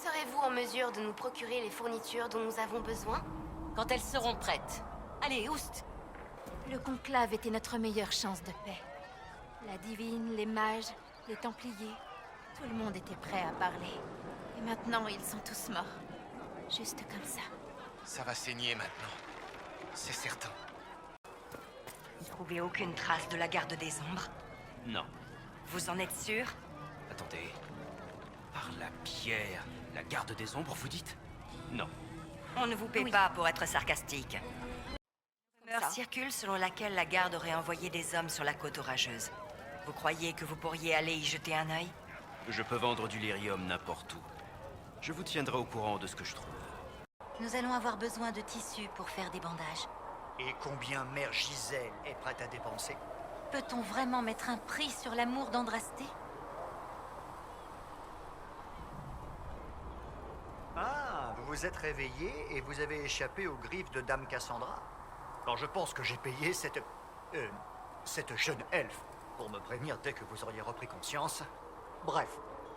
Serez-vous en mesure de nous procurer les fournitures dont nous avons besoin? Quand elles seront prêtes. Allez, oust! Le conclave était notre meilleure chance de paix. La divine, les mages, les templiers, tout le monde était prêt à parler. Et maintenant, ils sont tous morts. Juste comme ça. Ça va saigner maintenant. C'est certain. Vous ne trouvez aucune trace de la garde des ombres? Non. Vous en êtes sûr? Attendez. Par la pierre, la garde des ombres, vous dites? Non. On ne vous paie Oui. pas pour être sarcastique. Une rumeur ça. circule selon laquelle la garde aurait envoyé des hommes sur la côte orageuse. Vous croyez que vous pourriez aller y jeter un œil? Je peux vendre du lyrium n'importe où. Je vous tiendrai au courant de ce que je trouve. Nous allons avoir besoin de tissus pour faire des bandages. Et combien Mère Gisèle est prête à dépenser? Peut-on vraiment mettre un prix sur l'amour d'Andrasté? Ah, vous vous êtes réveillé et vous avez échappé aux griffes de Dame Cassandra. Alors je pense que j'ai payé cette jeune elfe pour me prévenir dès que vous auriez repris conscience. Bref,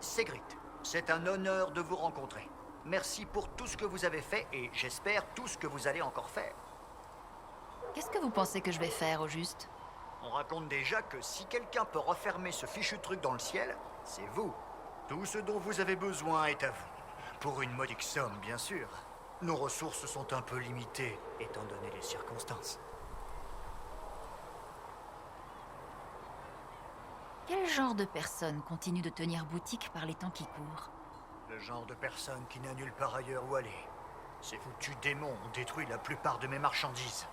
Ségritte, c'est un honneur de vous rencontrer. Merci pour tout ce que vous avez fait et j'espère tout ce que vous allez encore faire. Qu'est-ce que vous pensez que je vais faire, au juste? On raconte déjà que si quelqu'un peut refermer ce fichu truc dans le ciel, c'est vous. Tout ce dont vous avez besoin est à vous. Pour une modique somme, bien sûr. Nos ressources sont un peu limitées, étant donné les circonstances. Quel genre de personne continue de tenir boutique par les temps qui courent? Le genre de personne qui n'a nulle part ailleurs où aller. Ces foutus démons ont détruit la plupart de mes marchandises.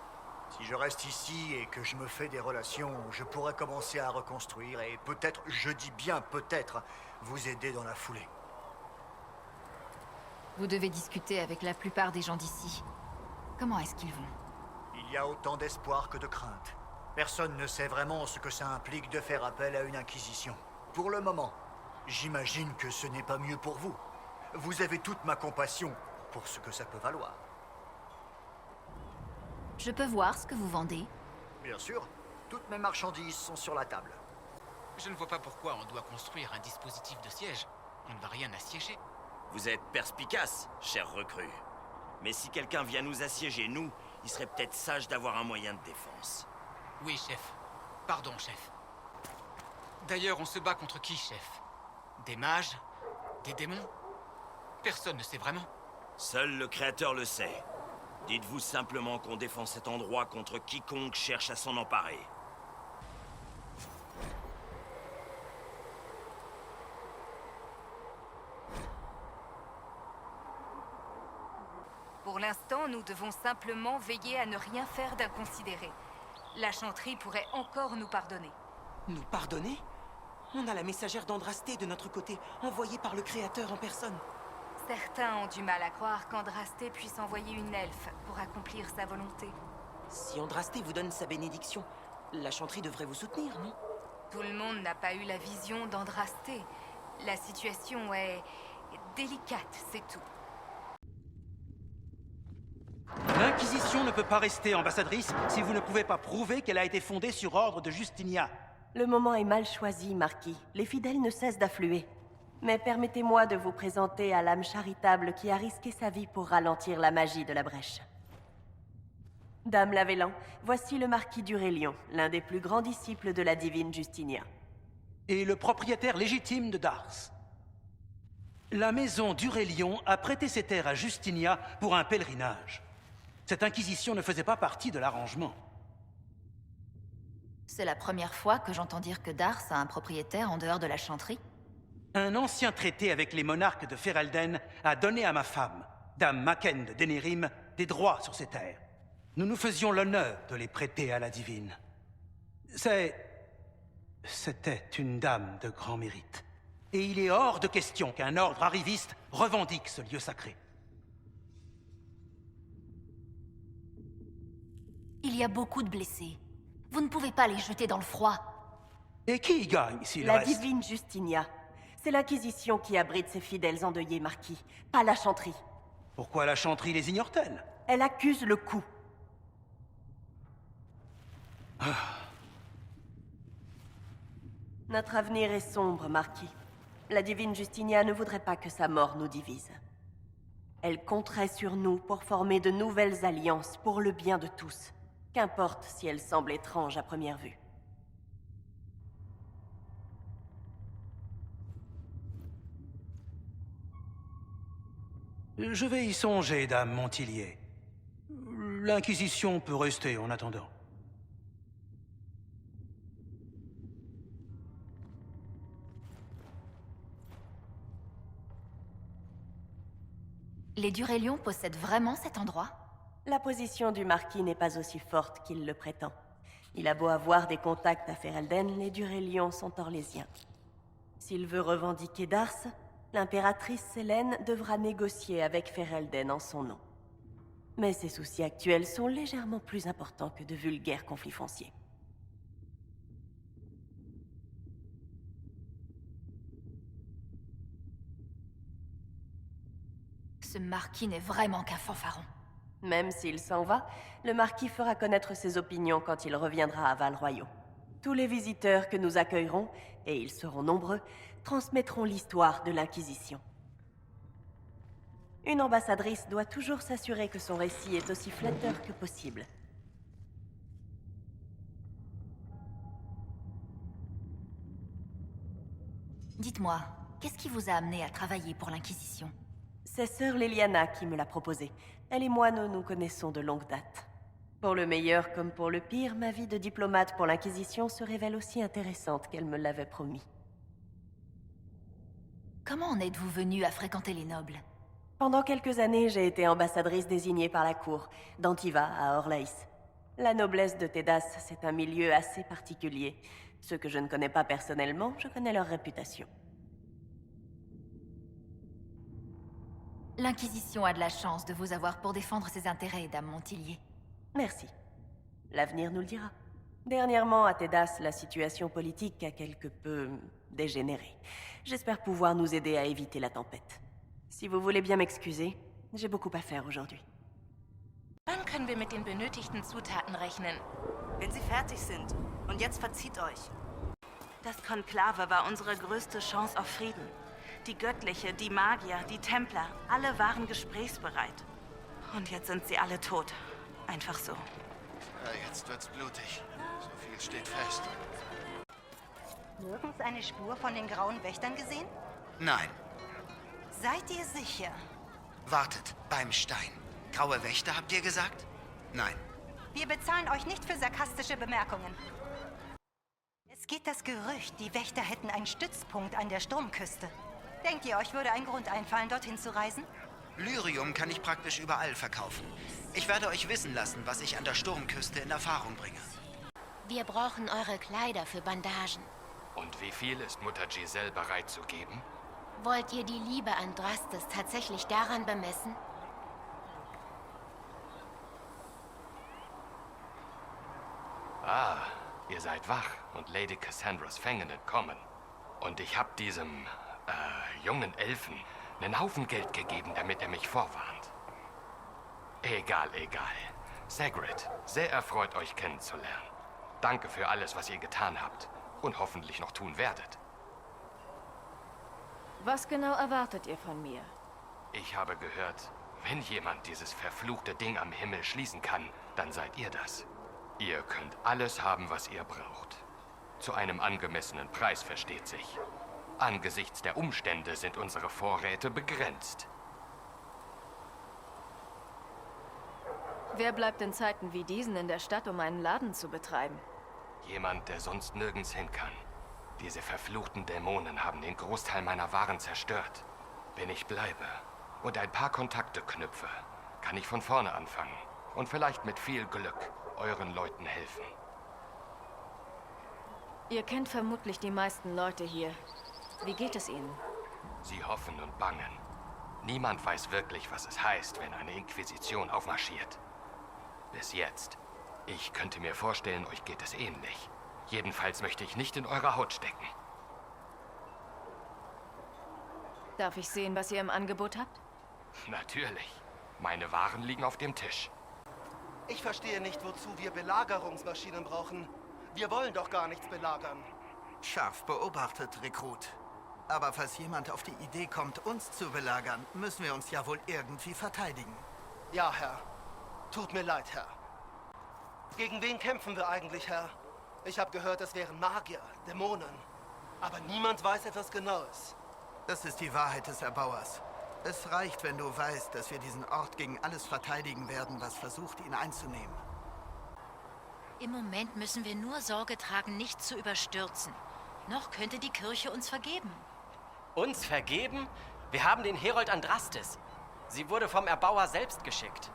Si je reste ici et que je me fais des relations, je pourrais commencer à reconstruire et peut-être, je dis bien peut-être, vous aider dans la foulée. Vous devez discuter avec la plupart des gens d'ici. Comment est-ce qu'ils vont? Il y a autant d'espoir que de crainte. Personne ne sait vraiment ce que ça implique de faire appel à une inquisition. Pour le moment, j'imagine que ce n'est pas mieux pour vous. Vous avez toute ma compassion pour ce que ça peut valoir. Je peux voir ce que vous vendez? Bien sûr, toutes mes marchandises sont sur la table. Je ne vois pas pourquoi on doit construire un dispositif de siège. On ne va rien assiéger. Vous êtes perspicace, cher recrue. Mais si quelqu'un vient nous assiéger, nous, il serait peut-être sage d'avoir un moyen de défense. Oui, chef. Pardon, chef. D'ailleurs, on se bat contre qui, chef? Des mages? Des démons? Personne ne sait vraiment. Seul le Créateur le sait. Dites-vous simplement qu'on défend cet endroit contre quiconque cherche à s'en emparer. Pour l'instant, nous devons simplement veiller à ne rien faire d'inconsidéré. La chanterie pourrait encore nous pardonner. Nous pardonner? On a la messagère d'Andrasté de notre côté, envoyée par le Créateur en personne. Certains ont du mal à croire qu'Andrasté puisse envoyer une elfe pour accomplir sa volonté. Si Andrasté vous donne sa bénédiction, la chanterie devrait vous soutenir, non? Tout le monde n'a pas eu la vision d'Andrasté. La situation est délicate, c'est tout. L'Inquisition ne peut pas rester ambassadrice si vous ne pouvez pas prouver qu'elle a été fondée sur ordre de Justinia. Le moment est mal choisi, Marquis. Les fidèles ne cessent d'affluer. Mais permettez-moi de vous présenter à l'âme charitable qui a risqué sa vie pour ralentir la magie de la brèche. Dame Lavélan, voici le marquis d'Urélion, l'un des plus grands disciples de la divine Justinia. Et le propriétaire légitime de Dars. La maison d'Urélion a prêté ses terres à Justinia pour un pèlerinage. Cette inquisition ne faisait pas partie de l'arrangement. C'est la première fois que j'entends dire que Dars a un propriétaire en dehors de la chanterie. Un ancien traité avec les monarques de Ferelden a donné à ma femme, Dame Maken de Denerim, des droits sur ces terres. Nous nous faisions l'honneur de les prêter à la divine. C'était une dame de grand mérite. Et il est hors de question qu'un ordre arriviste revendique ce lieu sacré. Il y a beaucoup de blessés. Vous ne pouvez pas les jeter dans le froid. Et qui y gagne s'il La reste? divine Justinia. C'est l'Inquisition qui abrite ses fidèles endeuillés, Marquis, pas la chanterie. Pourquoi la chanterie les ignore-t-elle? Elle accuse le coup. Notre avenir est sombre, Marquis. La divine Justinia ne voudrait pas que sa mort nous divise. Elle compterait sur nous pour former de nouvelles alliances pour le bien de tous, qu'importe si elles semblent étranges à première vue. Je vais y songer, dame Montillier. L'Inquisition peut rester en attendant. Les Durélions possèdent vraiment cet endroit? La position du marquis n'est pas aussi forte qu'il le prétend. Il a beau avoir des contacts à Ferelden, les Durélions sont orlésiens. S'il veut revendiquer Dars, l'impératrice Célène devra négocier avec Ferelden en son nom. Mais ses soucis actuels sont légèrement plus importants que de vulgaires conflits fonciers. Ce marquis n'est vraiment qu'un fanfaron. Même s'il s'en va, le marquis fera connaître ses opinions quand il reviendra à Val-Royaux. Tous les visiteurs que nous accueillerons, et ils seront nombreux, transmettront l'histoire de l'Inquisition. Une ambassadrice doit toujours s'assurer que son récit est aussi flatteur que possible. Dites-moi, qu'est-ce qui vous a amené à travailler pour l'Inquisition? C'est sœur Leliana qui me l'a proposé. Elle et moi, nous nous connaissons de longue date. Pour le meilleur comme pour le pire, ma vie de diplomate pour l'Inquisition se révèle aussi intéressante qu'elle me l'avait promis. Comment en êtes-vous venu à fréquenter les nobles? Pendant quelques années, j'ai été ambassadrice désignée par la cour, d'Antiva à Orlaïs. La noblesse de Tedas, c'est un milieu assez particulier. Ceux que je ne connais pas personnellement, je connais leur réputation. L'Inquisition a de la chance de vous avoir pour défendre ses intérêts, dame Montillier. Merci. L'avenir nous le dira. Dernièrement, à Tedas, la situation politique a quelque peu dégénéré. J'espère pouvoir nous aider à éviter la tempête. Si vous voulez bien m'excuser, j'ai beaucoup à faire aujourd'hui. Wann können wir mit den benötigten Zutaten rechnen? Wenn sie fertig sind. Und jetzt verzieht euch. Das Konklave war unsere größte Chance auf Frieden. Die Göttliche, die Magier, die Templer, alle waren gesprächsbereit. Und jetzt sind sie alle tot. Einfach so. Ja, jetzt wird's blutig. So viel steht fest. Nirgends eine Spur von den grauen Wächtern gesehen? Nein. Seid ihr sicher? Wartet, beim Stein. Graue Wächter, habt ihr gesagt? Nein. Wir bezahlen euch nicht für sarkastische Bemerkungen. Es geht das Gerücht, die Wächter hätten einen Stützpunkt an der Sturmküste. Denkt ihr, euch würde ein Grund einfallen, dorthin zu reisen? Lyrium kann ich praktisch überall verkaufen. Ich werde euch wissen lassen, was ich an der Sturmküste in Erfahrung bringe. Wir brauchen eure Kleider für Bandagen. Und wie viel ist Mutter Giselle bereit zu geben? Wollt ihr die Liebe an Drastes tatsächlich daran bemessen? Ah, ihr seid wach und Lady Cassandras Fängen entkommen. Und ich hab diesem, jungen Elfen einen Haufen Geld gegeben, damit er mich vorwarnt. Egal, egal. Sigrid, sehr erfreut, euch kennenzulernen. Danke für alles, was ihr getan habt und hoffentlich noch tun werdet. Was genau erwartet ihr von mir? Ich habe gehört, wenn jemand dieses verfluchte Ding am Himmel schließen kann, dann seid ihr das. Ihr könnt alles haben, was ihr braucht. Zu einem angemessenen Preis, versteht sich. Angesichts der Umstände sind unsere Vorräte begrenzt. Wer bleibt in Zeiten wie diesen in der Stadt, um einen Laden zu betreiben? Jemand, der sonst nirgends hin kann. Diese verfluchten Dämonen haben den Großteil meiner Waren zerstört. Wenn ich bleibe und ein paar Kontakte knüpfe, kann ich von vorne anfangen und vielleicht mit viel Glück euren Leuten helfen. Ihr kennt vermutlich die meisten Leute hier. Wie geht es ihnen? Sie hoffen und bangen. Niemand weiß wirklich, was es heißt, wenn eine Inquisition aufmarschiert. Bis jetzt. Ich könnte mir vorstellen, euch geht es ähnlich. Jedenfalls möchte ich nicht in eurer Haut stecken. Darf ich sehen, was ihr im Angebot habt? Natürlich. Meine Waren liegen auf dem Tisch. Ich verstehe nicht, wozu wir Belagerungsmaschinen brauchen. Wir wollen doch gar nichts belagern. Scharf beobachtet, Rekrut. Aber falls jemand auf die Idee kommt, uns zu belagern, müssen wir uns ja wohl irgendwie verteidigen. Ja, Herr. Tut mir leid, Herr. Gegen wen kämpfen wir eigentlich, Herr? Ich habe gehört, es wären Magier, Dämonen. Aber niemand weiß etwas Genaues. Das ist die Wahrheit des Erbauers. Es reicht, wenn du weißt, dass wir diesen Ort gegen alles verteidigen werden, was versucht, ihn einzunehmen. Im Moment müssen wir nur Sorge tragen, nicht zu überstürzen. Noch könnte die Kirche uns vergeben. Uns vergeben? Wir haben den Herold Andrastes. Sie wurde vom Erbauer selbst geschickt.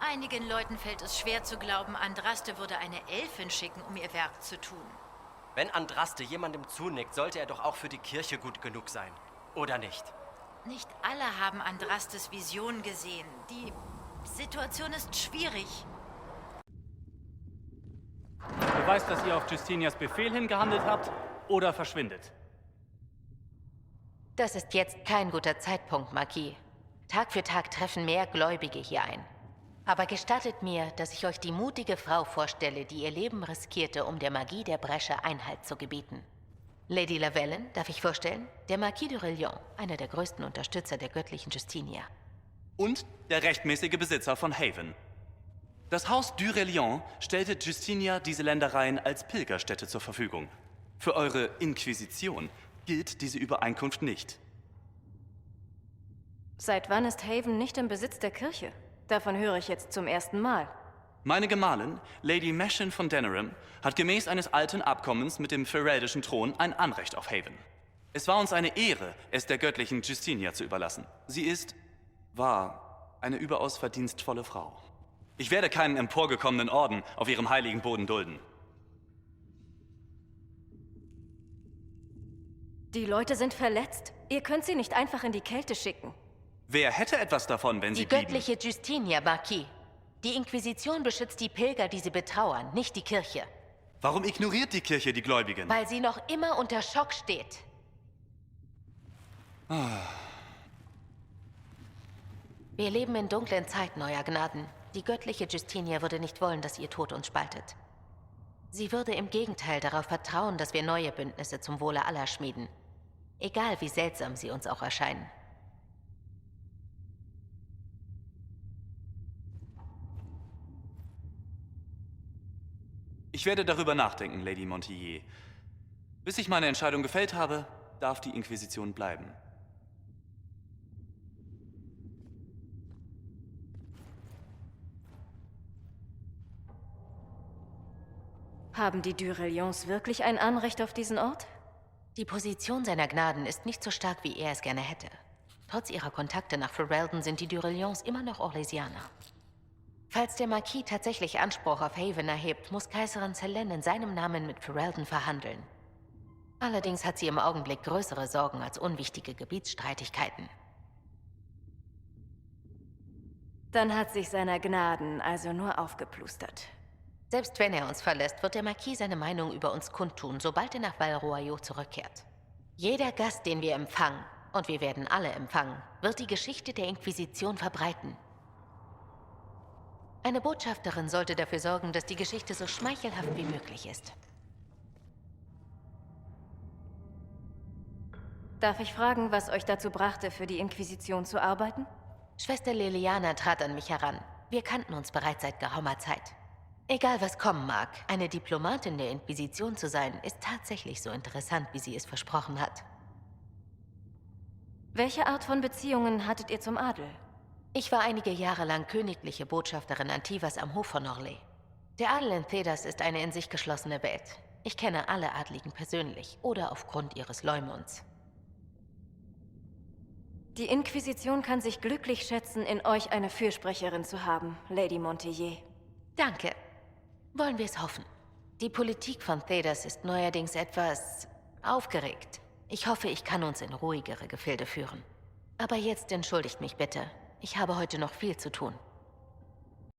Einigen Leuten fällt es schwer zu glauben, Andraste würde eine Elfin schicken, um ihr Werk zu tun. Wenn Andraste jemandem zunickt, sollte er doch auch für die Kirche gut genug sein. Oder nicht? Nicht alle haben Andrastes Vision gesehen. Die Situation ist schwierig. Beweist, dass ihr auf Justinias Befehl hin gehandelt habt oder verschwindet. Das ist jetzt kein guter Zeitpunkt, Marquis. Tag für Tag treffen mehr Gläubige hier ein. Aber gestattet mir, dass ich euch die mutige Frau vorstelle, die ihr Leben riskierte, um der Magie der Bresche Einhalt zu gebieten. Lady Lavellen, darf ich vorstellen? Der Marquis de Rillon, einer der größten Unterstützer der göttlichen Justinia. Und der rechtmäßige Besitzer von Haven. Das Haus du Rillon stellte Justinia diese Ländereien als Pilgerstätte zur Verfügung. Für eure Inquisition gilt diese Übereinkunft nicht. Seit wann ist Haven nicht im Besitz der Kirche? Davon höre ich jetzt zum ersten Mal. Meine Gemahlin, Lady Meshin von Denerim, hat gemäß eines alten Abkommens mit dem fereldischen Thron ein Anrecht auf Haven. Es war uns eine Ehre, es der göttlichen Justinia zu überlassen. Sie war eine überaus verdienstvolle Frau. Ich werde keinen emporgekommenen Orden auf ihrem heiligen Boden dulden. Die Leute sind verletzt. Ihr könnt sie nicht einfach in die Kälte schicken. Wer hätte etwas davon, wenn sie Die göttliche Justinia, Marquis. Die Inquisition beschützt die Pilger, die sie betrauern, nicht die Kirche. Warum ignoriert die Kirche die Gläubigen? Weil sie noch immer unter Schock steht. Wir leben in dunklen Zeiten, Euer Gnaden. Die göttliche Justinia würde nicht wollen, dass ihr Tod uns spaltet. Sie würde im Gegenteil darauf vertrauen, dass wir neue Bündnisse zum Wohle aller schmieden. Egal wie seltsam sie uns auch erscheinen. Ich werde darüber nachdenken, Lady Montier. Bis ich meine Entscheidung gefällt habe, darf die Inquisition bleiben. Haben die du Rillons wirklich ein Anrecht auf diesen Ort? Die Position seiner Gnaden ist nicht so stark, wie er es gerne hätte. Trotz ihrer Kontakte nach Ferelden sind die du Rillons immer noch Orlesianer. Falls der Marquis tatsächlich Anspruch auf Haven erhebt, muss Kaiserin Selene in seinem Namen mit Ferelden verhandeln. Allerdings hat sie im Augenblick größere Sorgen als unwichtige Gebietsstreitigkeiten. Dann hat sich seiner Gnaden also nur aufgeplustert. Selbst wenn er uns verlässt, wird der Marquis seine Meinung über uns kundtun, sobald er nach Val Royaux zurückkehrt. Jeder Gast, den wir empfangen, und wir werden alle empfangen, wird die Geschichte der Inquisition verbreiten. Eine Botschafterin sollte dafür sorgen, dass die Geschichte so schmeichelhaft wie möglich ist. Darf ich fragen, was euch dazu brachte, für die Inquisition zu arbeiten? Schwester Liliana trat an mich heran. Wir kannten uns bereits seit geraumer Zeit. Egal was kommen mag, eine Diplomatin der Inquisition zu sein, ist tatsächlich so interessant, wie sie es versprochen hat. Welche Art von Beziehungen hattet ihr zum Adel? Ich war einige Jahre lang königliche Botschafterin Antivas am Hof von Orlais. Der Adel in Thedas ist eine in sich geschlossene Welt. Ich kenne alle Adligen persönlich oder aufgrund ihres Leumunds. Die Inquisition kann sich glücklich schätzen, in euch eine Fürsprecherin zu haben, Lady Montier. Danke. Wollen wir es hoffen. Die Politik von Thedas ist neuerdings etwas aufgeregt. Ich hoffe, ich kann uns in ruhigere Gefilde führen. Aber jetzt entschuldigt mich bitte. Ich habe heute noch viel zu tun.